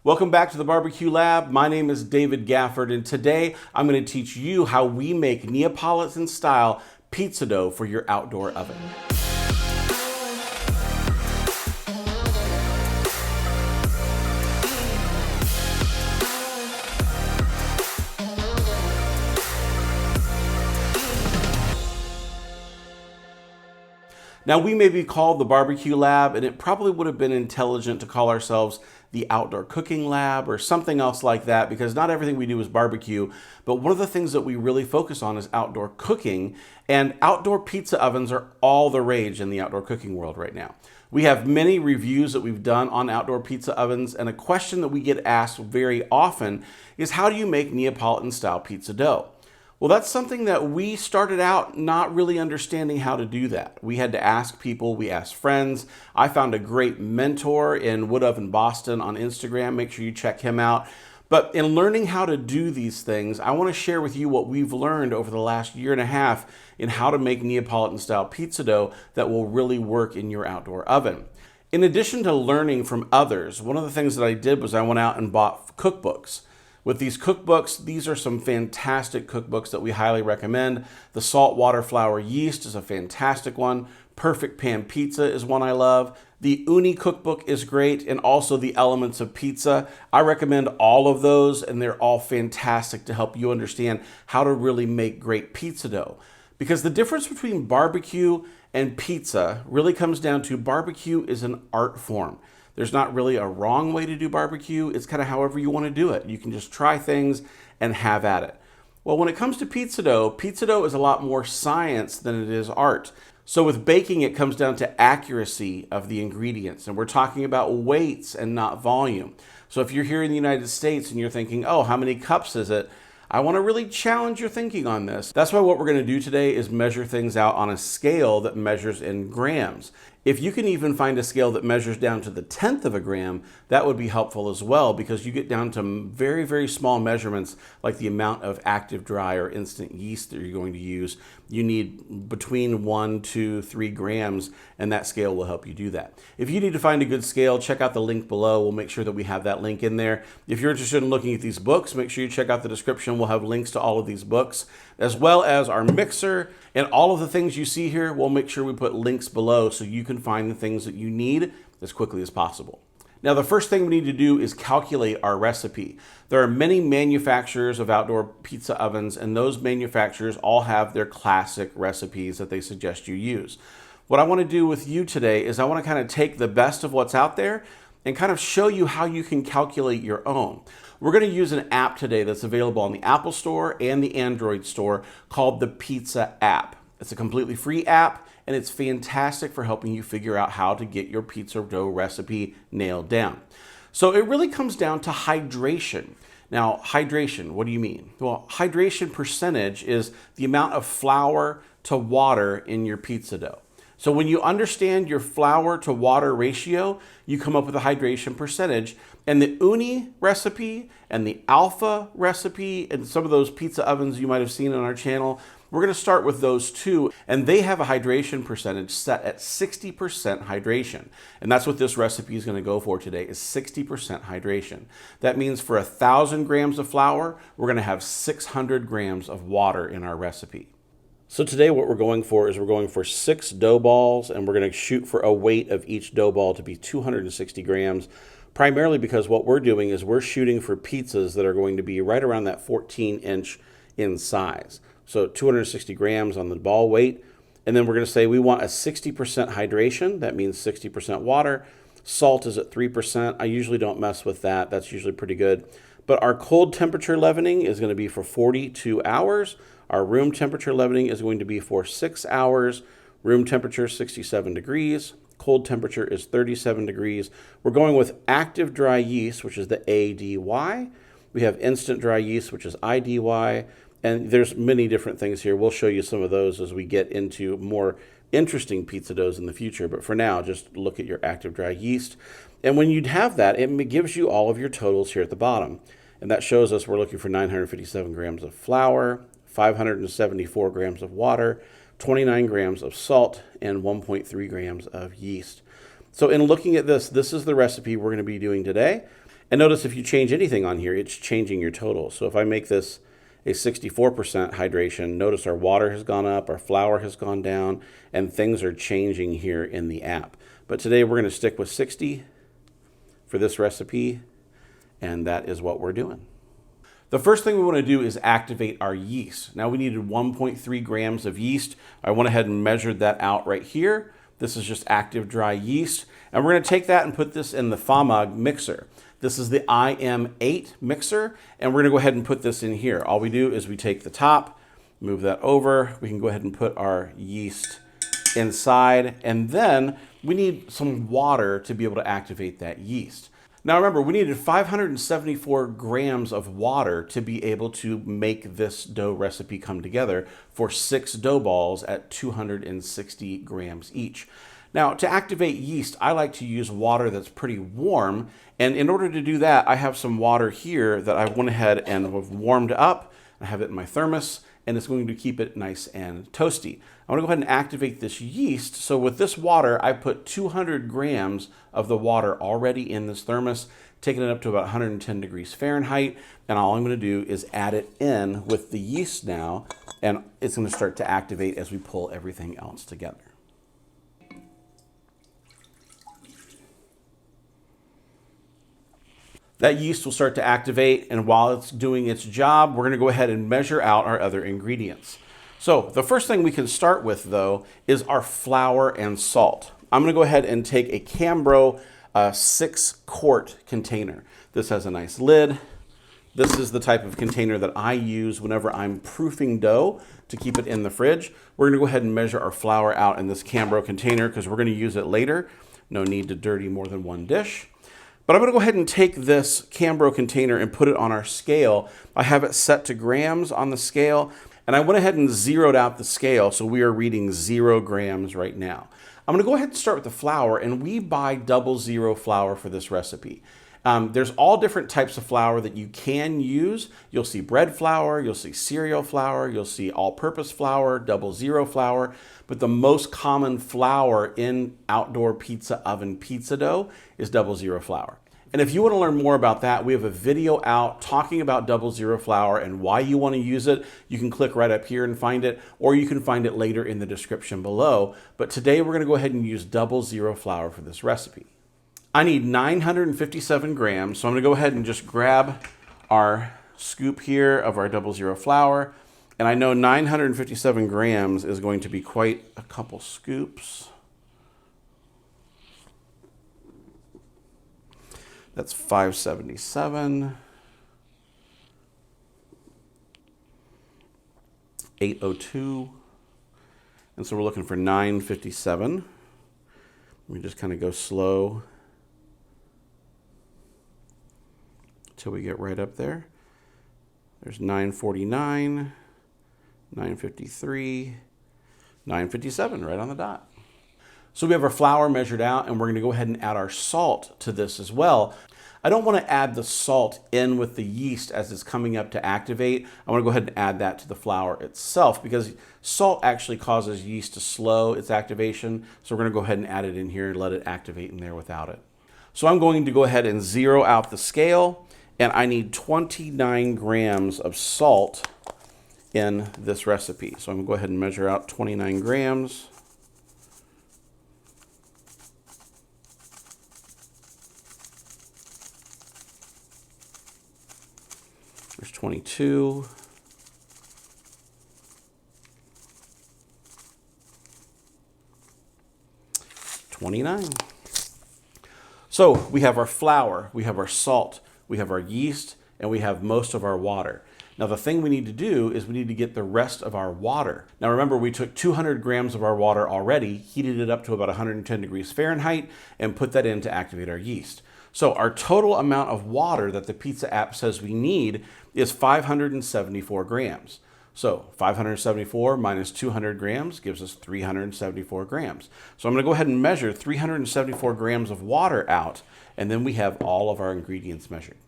Welcome back to the Barbecue Lab. My name is David Gafford, and today I'm going to teach you how we make Neapolitan style pizza dough for your outdoor oven. Now, we may be called the Barbecue Lab, and it probably would have been intelligent to call ourselves the Outdoor Cooking Lab or something else like that, because not everything we do is barbecue, but one of the things that we really focus on is outdoor cooking, and outdoor pizza ovens are all the rage in the outdoor cooking world right now. We have many reviews that we've done on outdoor pizza ovens, and a question that we get asked very often is, how do you make Neapolitan style pizza dough? Well, that's something that we started out not really understanding how to do that. We had to ask people, we asked friends. I found a great mentor in Wood Oven Boston on Instagram. Make sure you check him out. But in learning how to do these things, I want to share with you what we've learned over the last year and a half in how to make Neapolitan style pizza dough that will really work in your outdoor oven. In addition to learning from others, one of the things that I did was I went out and bought cookbooks. With these cookbooks, these are some fantastic cookbooks that we highly recommend. The Saltwater Flour Yeast is a fantastic one. Perfect Pan Pizza is one I love. The Uni cookbook is great, and also the Elements of Pizza. I recommend all of those, and they're all fantastic to help you understand how to really make great pizza dough. Because the difference between barbecue and pizza really comes down to barbecue is an art form. There's not really a wrong way to do barbecue. It's kind of however you want to do it. You can just try things and have at it. Well, when it comes to pizza dough is a lot more science than it is art. So with baking, it comes down to accuracy of the ingredients. And we're talking about weights and not volume. So if you're here in the United States and you're thinking, oh, how many cups is it? I want to really challenge your thinking on this. That's why what we're going to do today is measure things out on a scale that measures in grams. If you can even find a scale that measures down to the 10th of a gram, that would be helpful as well, because you get down to very, very small measurements like the amount of active dry or instant yeast that you're going to use. You need between 1 to 3 grams, and that scale will help you do that. If you need to find a good scale, check out the link below. We'll make sure that we have that link in there. If you're interested in looking at these books, make sure you check out the description. We'll have links to all of these books, as well as our mixer and all of the things you see here. We'll make sure we put links below so you can find the things that you need as quickly as possible. Now, the first thing we need to do is calculate our recipe. There are many manufacturers of outdoor pizza ovens, and those manufacturers all have their classic recipes that they suggest you use. What I want to do with you today is I want to kind of take the best of what's out there and kind of show you how you can calculate your own. We're going to use an app today that's available on the Apple Store and the Android Store called the Pizza app. It's a completely free app, and it's fantastic for helping you figure out how to get your pizza dough recipe nailed down. So it really comes down to hydration. Now, hydration, what do you mean? Well, hydration percentage is the amount of flour to water in your pizza dough. So when you understand your flour to water ratio, you come up with a hydration percentage. And the Uni recipe and the Alpha recipe and some of those pizza ovens you might have seen on our channel, we're going to start with those two, and they have a hydration percentage set at 60% hydration. And that's what this recipe is going to go for today, is 60% hydration. That means for 1,000 grams of flour, we're going to have 600 grams of water in our recipe. So today what we're going for is we're going for 6 dough balls, and we're going to shoot for a weight of each dough ball to be 260 grams, primarily because what we're doing is we're shooting for pizzas that are going to be right around that 14-inch in size. So 260 grams on the ball weight. And then we're going to say we want a 60% hydration. That means 60% water. Salt is at 3%. I usually don't mess with that. That's usually pretty good. But our cold temperature leavening is going to be for 42 hours. Our room temperature leavening is going to be for 6 hours. Room temperature 67 degrees. Cold temperature is 37 degrees. We're going with active dry yeast, which is the ADY. We have instant dry yeast, which is IDY. And there's many different things here. We'll show you some of those as we get into more interesting pizza doughs in the future. But for now, just look at your active dry yeast. And when you'd have that, it gives you all of your totals here at the bottom. And that shows us we're looking for 957 grams of flour, 574 grams of water, 29 grams of salt, and 1.3 grams of yeast. So in looking at this, this is the recipe we're going to be doing today. And notice if you change anything on here, it's changing your total. So if I make this a 64% hydration, notice our water has gone up, our flour has gone down, and things are changing here in the app. But today we're going to stick with 60 for this recipe, and that is what we're doing. The first thing we want to do is activate our yeast. Now we needed 1.3 grams of yeast. I went ahead and measured that out right here. This is just active dry yeast. And we're going to take that and put this in the Famag mixer. This is the IM8 mixer, and we're going to go ahead and put this in here. All we do is we take the top, move that over. We can go ahead and put our yeast inside, and then we need some water to be able to activate that yeast. Now remember, we needed 574 grams of water to be able to make this dough recipe come together for 6 dough balls at 260 grams each. Now, to activate yeast, I like to use water that's pretty warm, and in order to do that, I have some water here that I went ahead and have warmed up. I have it in my thermos, and it's going to keep it nice and toasty. I want to go ahead and activate this yeast. So with this water, I put 200 grams of the water already in this thermos, taking it up to about 110 degrees Fahrenheit, and all I'm going to do is add it in with the yeast now, and it's going to start to activate as we pull everything else together. That yeast will start to activate, and while it's doing its job, we're going to go ahead and measure out our other ingredients. So the first thing we can start with, though, is our flour and salt. I'm going to go ahead and take a Cambro 6-quart container. This has a nice lid. This is the type of container that I use whenever I'm proofing dough to keep it in the fridge. We're going to go ahead and measure our flour out in this Cambro container because we're going to use it later. No need to dirty more than one dish. But I'm going to go ahead and take this Cambro container and put it on our scale. I have it set to grams on the scale, and I went ahead and zeroed out the scale, so we are reading 0 grams right now. I'm going to go ahead and start with the flour, and we buy 00 flour for this recipe. There's all different types of flour that you can use. You'll see bread flour, you'll see cereal flour, you'll see all-purpose flour, 00 flour, but the most common flour in outdoor pizza oven pizza dough is 00 flour. And if you want to learn more about that, we have a video out talking about 00 flour and why you want to use it. You can click right up here and find it, or you can find it later in the description below. But today we're going to go ahead and use 00 flour for this recipe. I need 957 grams, so I'm going to go ahead and just grab our scoop here of our 00 flour. And I know 957 grams is going to be quite a couple scoops. That's 577, 802, and so we're looking for 957. We just kind of go slow until we get right up there. There's 949, 953, 957 right on the dot. So we have our flour measured out, and we're going to go ahead and add our salt to this as well. I don't want to add the salt in with the yeast as it's coming up to activate. I want to go ahead and add that to the flour itself because salt actually causes yeast to slow its activation. So we're going to go ahead and add it in here and let it activate in there without it. So I'm going to go ahead and zero out the scale, and I need 29 grams of salt in this recipe. So I'm going to go ahead and measure out 29 grams. There's 22. $29. So we have our flour, we have our salt, we have our yeast, and we have most of our water. Now the thing we need to do is we need to get the rest of our water. Now remember, we took 200 grams of our water already, heated it up to about 110 degrees Fahrenheit, and put that in to activate our yeast. So our total amount of water that the pizza app says we need is 574 grams. So 574 minus 200 grams gives us 374 grams. So I'm going to go ahead and measure 374 grams of water out, and then we have all of our ingredients measured.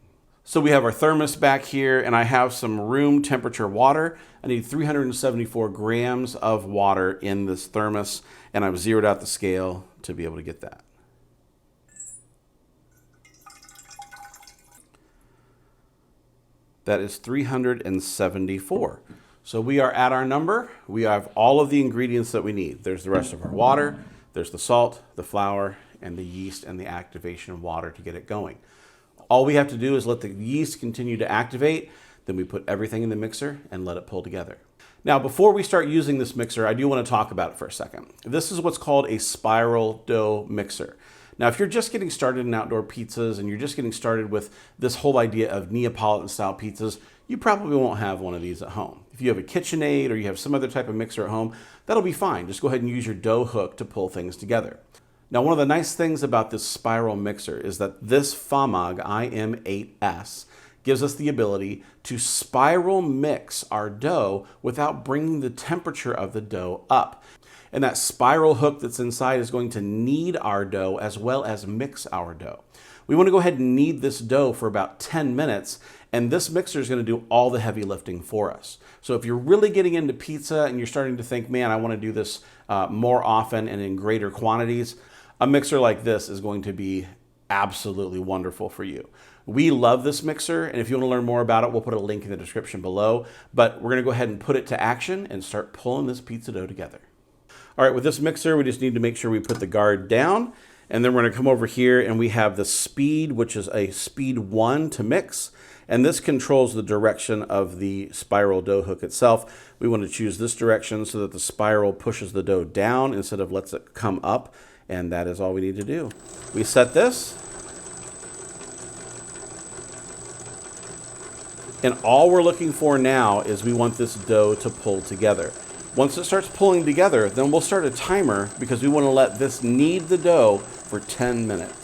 So we have our thermos back here, and I have some room temperature water. I need 374 grams of water in this thermos, and I've zeroed out the scale to be able to get that. That is 374. So we are at our number. We have all of the ingredients that we need. There's the rest of our water, there's the salt, the flour, and the yeast and the activation water to get it going. All we have to do is let the yeast continue to activate, then we put everything in the mixer and let it pull together. Now, before we start using this mixer, I do want to talk about it for a second. This is what's called a spiral dough mixer. Now, if you're just getting started in outdoor pizzas and you're just getting started with this whole idea of Neapolitan style pizzas, you probably won't have one of these at home. If you have a KitchenAid or you have some other type of mixer at home, that'll be fine. Just go ahead and use your dough hook to pull things together. Now, one of the nice things about this spiral mixer is that this Famag IM 8S gives us the ability to spiral mix our dough without bringing the temperature of the dough up. And that spiral hook that's inside is going to knead our dough as well as mix our dough. We want to go ahead and knead this dough for about 10 minutes, and this mixer is going to do all the heavy lifting for us. So if you're really getting into pizza and you're starting to think, man, I want to do this more often and in greater quantities, a mixer like this is going to be absolutely wonderful for you. We love this mixer, and if you want to learn more about it, we'll put a link in the description below. But we're going to go ahead and put it to action and start pulling this pizza dough together. All right, with this mixer, we just need to make sure we put the guard down, and then we're going to come over here and we have the speed, which is a speed 1 to mix, and this controls the direction of the spiral dough hook itself. We want to choose this direction so that the spiral pushes the dough down instead of lets it come up, and that is all we need to do. We set this, and all we're looking for now is we want this dough to pull together. Once it starts pulling together, then we'll start a timer because we want to let this knead the dough for 10 minutes.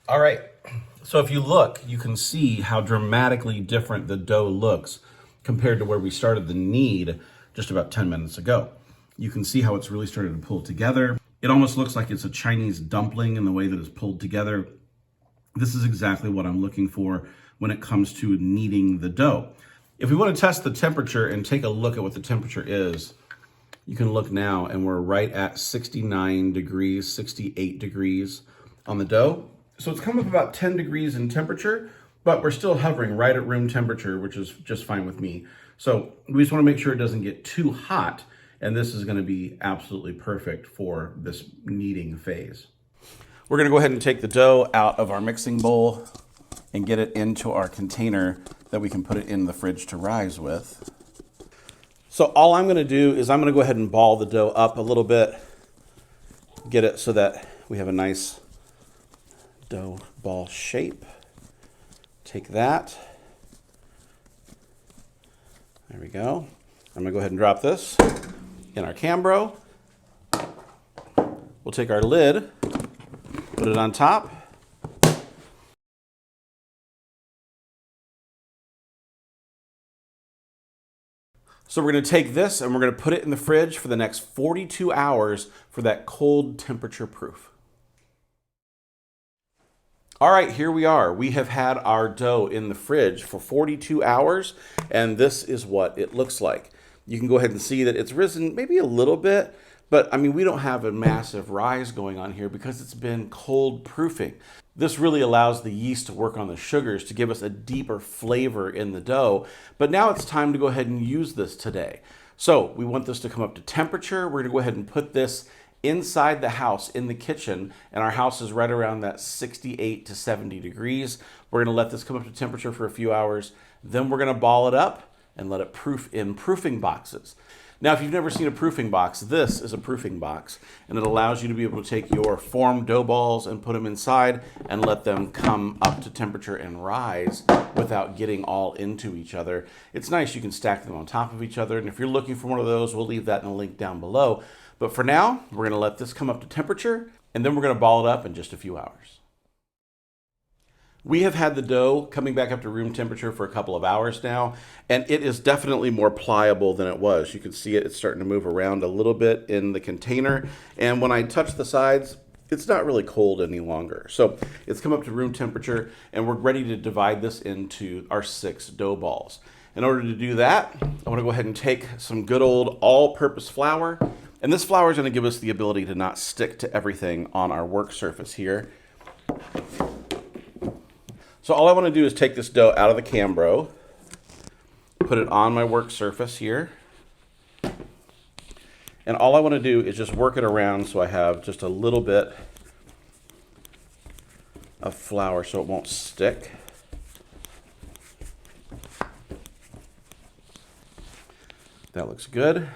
All right, so if you look, you can see how dramatically different the dough looks compared to where we started the knead just about 10 minutes ago. You can see how it's really started to pull together. It almost looks like it's a Chinese dumpling in the way that it's pulled together. This is exactly what I'm looking for when it comes to kneading the dough. If we want to test the temperature and take a look at what the temperature is, you can look now and we're right at 69 degrees, 68 degrees on the dough. So it's come up about 10 degrees in temperature, but we're still hovering right at room temperature, which is just fine with me. So we just want to make sure it doesn't get too hot, and this is going to be absolutely perfect for this kneading phase. We're going to go ahead and take the dough out of our mixing bowl and get it into our container that we can put it in the fridge to rise with. So all I'm going to do is I'm going to go ahead and ball the dough up a little bit, get it so that we have a nice dough ball shape. Take that. There we go. I'm going to go ahead and drop this in our Cambro. We'll take our lid, put it on top. So we're going to take this and we're going to put it in the fridge for the next 42 hours for that cold temperature proof. All right, here we are. We have had our dough in the fridge for 42 hours, and this is what it looks like. You can go ahead and see that it's risen maybe a little bit, But I mean, we don't have a massive rise going on here because it's been cold proofing. This really allows the yeast to work on the sugars to give us a deeper flavor in the dough. But now it's time to go ahead and use this today. So we want this to come up to temperature. We're gonna go ahead and put this inside the house in the kitchen, and our house is right around that 68 to 70 degrees. We're gonna let this come up to temperature for a few hours. Then we're gonna ball it up and let it proof in proofing boxes. Now, if you've never seen a proofing box, this is a proofing box, and it allows you to be able to take your formed dough balls and put them inside and let them come up to temperature and rise without getting all into each other. It's nice, you can stack them on top of each other, and if you're looking for one of those, we'll leave that in a link down below. But for now, we're gonna let this come up to temperature, and then we're gonna ball it up in just a few hours. We have had the dough coming back up to room temperature for a couple of hours now, and it is definitely more pliable than it was. You can see it's starting to move around a little bit in the container, and when I touch the sides, it's not really cold any longer. So it's come up to room temperature, and we're ready to divide this into our 6 dough balls. In order to do that, I want to go ahead and take some good old all-purpose flour, and this flour is going to give us the ability to not stick to everything on our work surface here. So all I want to do is take this dough out of the Cambro, put it on my work surface here, and all I want to do is just work it around so I have just a little bit of flour so it won't stick. That looks good.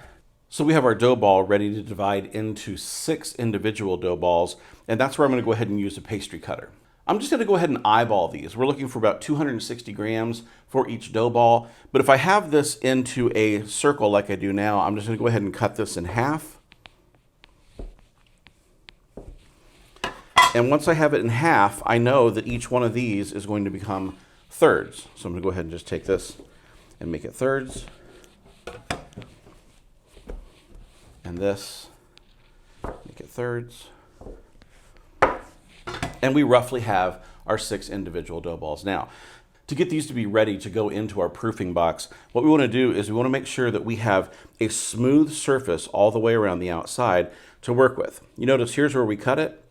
So we have our dough ball ready to divide into 6 individual dough balls, and that's where I'm going to go ahead and use a pastry cutter. I'm just going to go ahead and eyeball these. We're looking for about 260 grams for each dough ball. But if I have this into a circle like I do now, I'm just going to go ahead and cut this in half. And once I have it in half, I know that each one of these is going to become thirds. So I'm going to go ahead and just take this and make it thirds. And this, make it thirds. And we roughly have our 6 individual dough balls. Now, to get these to be ready to go into our proofing box, what we want to do is we want to make sure that we have a smooth surface all the way around the outside to work with. You notice here's where we cut it.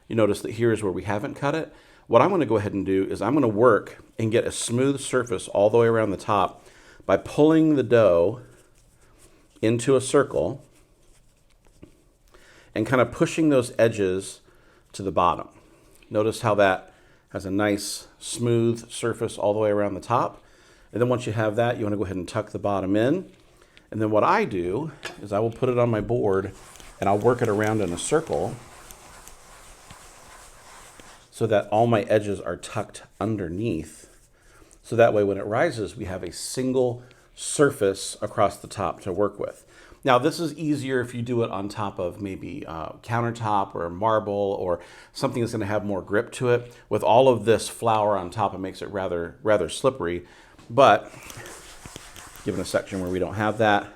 You notice that here is where we haven't cut it. What I'm going to go ahead and do is I'm going to work and get a smooth surface all the way around the top by pulling the dough into a circle and kind of pushing those edges to the bottom. Notice how that has a nice smooth surface all the way around the top. And then once you have that, you want to go ahead and tuck the bottom in. And then what I do is I will put it on my board and I'll work it around in a circle so that all my edges are tucked underneath. So that way when it rises, we have a single surface across the top to work with. Now, this is easier if you do it on top of maybe countertop or marble or something that's going to have more grip to it. With all of this flour on top, it makes it rather slippery. But given a section where we don't have that,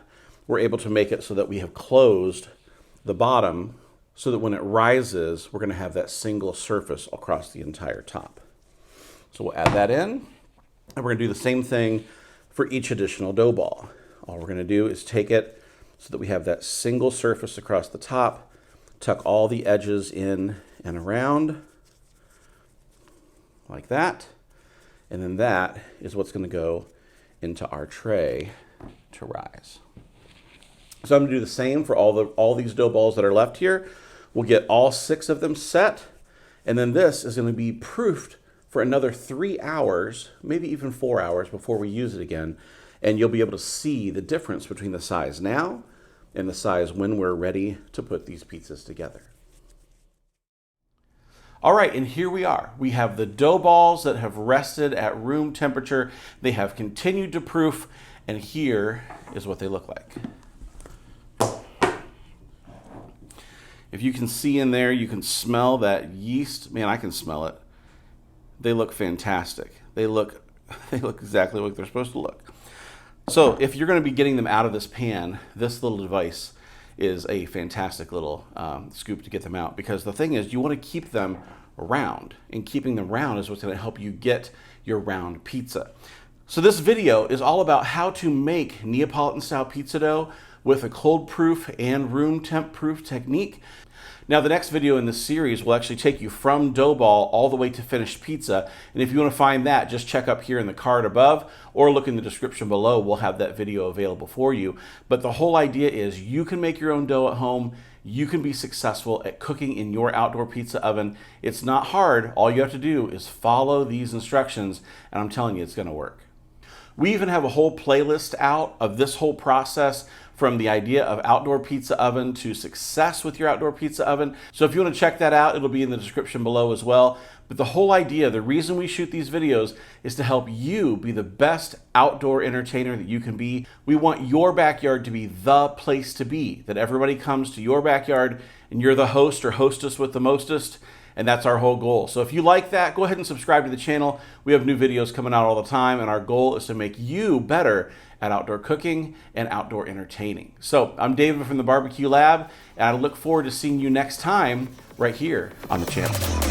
we're able to make it so that we have closed the bottom so that when it rises, we're going to have that single surface across the entire top. So we'll add that in, and we're going to do the same thing for each additional dough ball. All we're going to do is take it so that we have that single surface across the top, tuck all the edges in and around, like that, and then that is what's going to go into our tray to rise. So I'm going to do the same for all these dough balls that are left here. We'll get all 6 of them set, and then this is going to be proofed for another 3 hours, maybe even 4 hours before we use it again. And you'll be able to see the difference between the size now and the size when we're ready to put these pizzas together. All right, and here we are. We have the dough balls that have rested at room temperature. They have continued to proof, and here is what they look like. If you can see in there, you can smell that yeast. Man, I can smell it. They look fantastic. They look exactly like they're supposed to look. So if you're going to be getting them out of this pan, this little device is a fantastic little scoop to get them out, because the thing is you want to keep them round, and keeping them round is what's going to help you get your round pizza. So this video is all about how to make Neapolitan style pizza dough with a cold proof and room temp proof technique. Now, the next video in this series will actually take you from dough ball all the way to finished pizza. And if you want to find that, just check up here in the card above or look in the description below. We'll have that video available for you. But the whole idea is you can make your own dough at home. You can be successful at cooking in your outdoor pizza oven. It's not hard. All you have to do is follow these instructions, and I'm telling you, it's going to work. We even have a whole playlist out of this whole process, from the idea of outdoor pizza oven to success with your outdoor pizza oven. So if you want to check that out, it'll be in the description below as well. But the whole idea, the reason we shoot these videos is to help you be the best outdoor entertainer that you can be. We want your backyard to be the place to be, that everybody comes to your backyard and you're the host or hostess with the mostest. And that's our whole goal. So if you like that, go ahead and subscribe to the channel. We have new videos coming out all the time, and our goal is to make you better at outdoor cooking and outdoor entertaining. So I'm David from the Barbecue Lab, and I look forward to seeing you next time right here on the channel.